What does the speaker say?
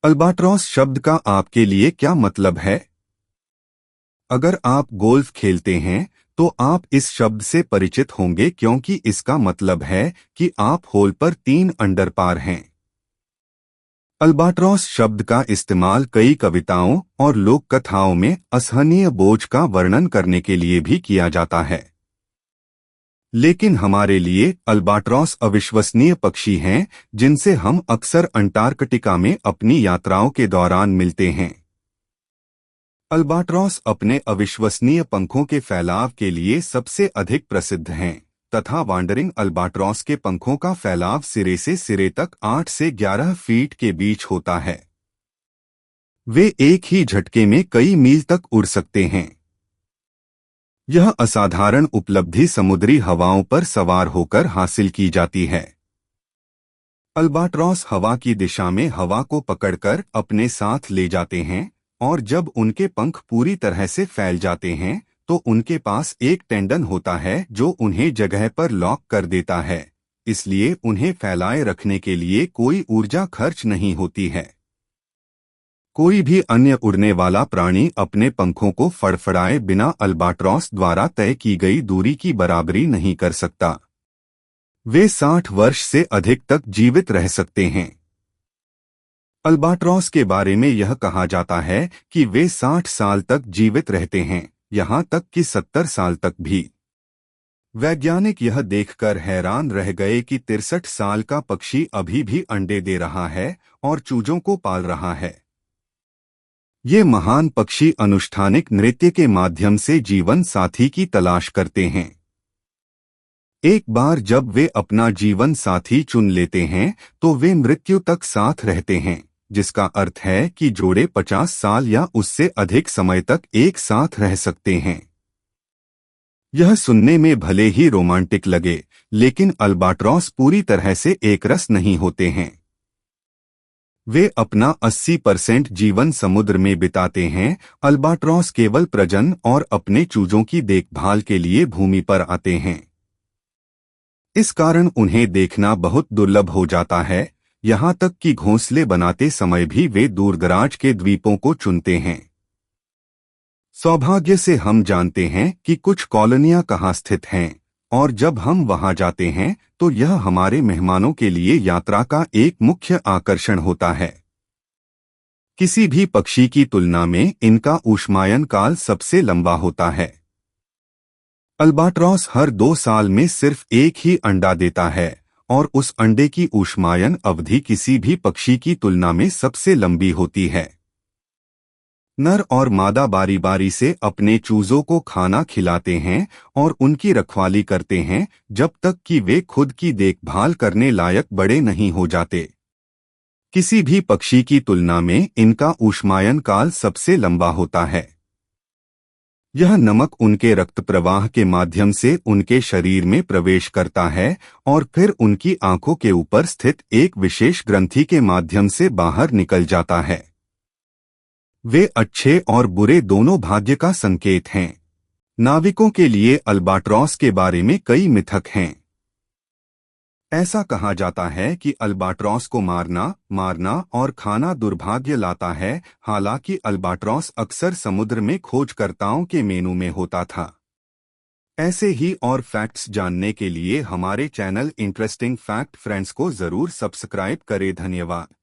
Albatross शब्द का आपके लिए क्या मतलब है? अगर आप गोल्फ खेलते हैं तो आप इस शब्द से परिचित होंगे क्योंकि इसका मतलब है कि आप होल पर 3 अंडर पार हैं। अल्बाट्रॉस शब्द का इस्तेमाल कई कविताओं और लोक कथाओं में असहनीय बोझ का वर्णन करने के लिए भी किया जाता है। लेकिन हमारे लिए अल्बाट्रॉस अविश्वसनीय पक्षी हैं जिनसे हम अक्सर अंटार्कटिका में अपनी यात्राओं के दौरान मिलते हैं। अल्बाट्रॉस अपने अविश्वसनीय पंखों के फैलाव के लिए सबसे अधिक प्रसिद्ध हैं तथा वांडरिंग अल्बाट्रॉस के पंखों का फैलाव सिरे से सिरे तक 8 से 11 फीट के बीच होता है। वे एक ही झटके में कई मील तक उड़ सकते हैं। यह असाधारण उपलब्धि समुद्री हवाओं पर सवार होकर हासिल की जाती है। अल्बाट्रॉस हवा की दिशा में हवा को पकड़कर अपने साथ ले जाते हैं और जब उनके पंख पूरी तरह से फैल जाते हैं तो उनके पास एक टेंडन होता है जो उन्हें जगह पर लॉक कर देता है, इसलिए उन्हें फैलाए रखने के लिए कोई ऊर्जा खर्च नहीं होती है। कोई भी अन्य उड़ने वाला प्राणी अपने पंखों को फड़फड़ाए बिना अल्बाट्रॉस द्वारा तय की गई दूरी की बराबरी नहीं कर सकता। वे 60 वर्ष से अधिक तक जीवित रह सकते हैं। अल्बाट्रॉस के बारे में यह कहा जाता है कि वे 60 साल तक जीवित रहते हैं, यहाँ तक कि 70 साल तक भी। वैज्ञानिक यह देखकर हैरान रह गए कि 63 साल का पक्षी अभी भी अंडे दे रहा है और चूजों को पाल रहा है। ये महान पक्षी अनुष्ठानिक नृत्य के माध्यम से जीवन साथी की तलाश करते हैं। एक बार जब वे अपना जीवन साथी चुन लेते हैं तो वे मृत्यु तक साथ रहते हैं, जिसका अर्थ है कि जोड़े 50 साल या उससे अधिक समय तक एक साथ रह सकते हैं। यह सुनने में भले ही रोमांटिक लगे, लेकिन अल्बाट्रॉस पूरी तरह से एकरस नहीं होते हैं। वे अपना 80% जीवन समुद्र में बिताते हैं। अल्बाट्रॉस केवल प्रजनन और अपने चूजों की देखभाल के लिए भूमि पर आते हैं। इस कारण उन्हें देखना बहुत दुर्लभ हो जाता है, यहाँ तक कि घोंसले बनाते समय भी वे दूरदराज के द्वीपों को चुनते हैं। सौभाग्य से हम जानते हैं कि कुछ कॉलोनियां कहाँ स्थित हैं, और जब हम वहां जाते हैं तो यह हमारे मेहमानों के लिए यात्रा का एक मुख्य आकर्षण होता है। किसी भी पक्षी की तुलना में इनका ऊष्मायन काल सबसे लंबा होता है। अल्बाट्रॉस हर 2 साल में सिर्फ एक ही अंडा देता है और उस अंडे की ऊष्मायन अवधि किसी भी पक्षी की तुलना में सबसे लंबी होती है। नर और मादा बारी बारी से अपने चूजों को खाना खिलाते हैं और उनकी रखवाली करते हैं जब तक कि वे खुद की देखभाल करने लायक बड़े नहीं हो जाते। किसी भी पक्षी की तुलना में इनका ऊष्मायन काल सबसे लंबा होता है। यह नमक उनके रक्त प्रवाह के माध्यम से उनके शरीर में प्रवेश करता है और फिर उनकी आंखों के ऊपर स्थित एक विशेष ग्रंथि के माध्यम से बाहर निकल जाता है। वे अच्छे और बुरे दोनों भाग्य का संकेत हैं। नाविकों के लिए अल्बाट्रॉस के बारे में कई मिथक हैं। ऐसा कहा जाता है कि अल्बाट्रॉस को मारना और खाना दुर्भाग्य लाता है, हालांकि अल्बाट्रॉस अक्सर समुद्र में खोजकर्ताओं के मेनू में होता था। ऐसे ही और फैक्ट्स जानने के लिए हमारे चैनल इंटरेस्टिंग फैक्ट फ्रेंड्स को जरूर सब्सक्राइब करें। धन्यवाद।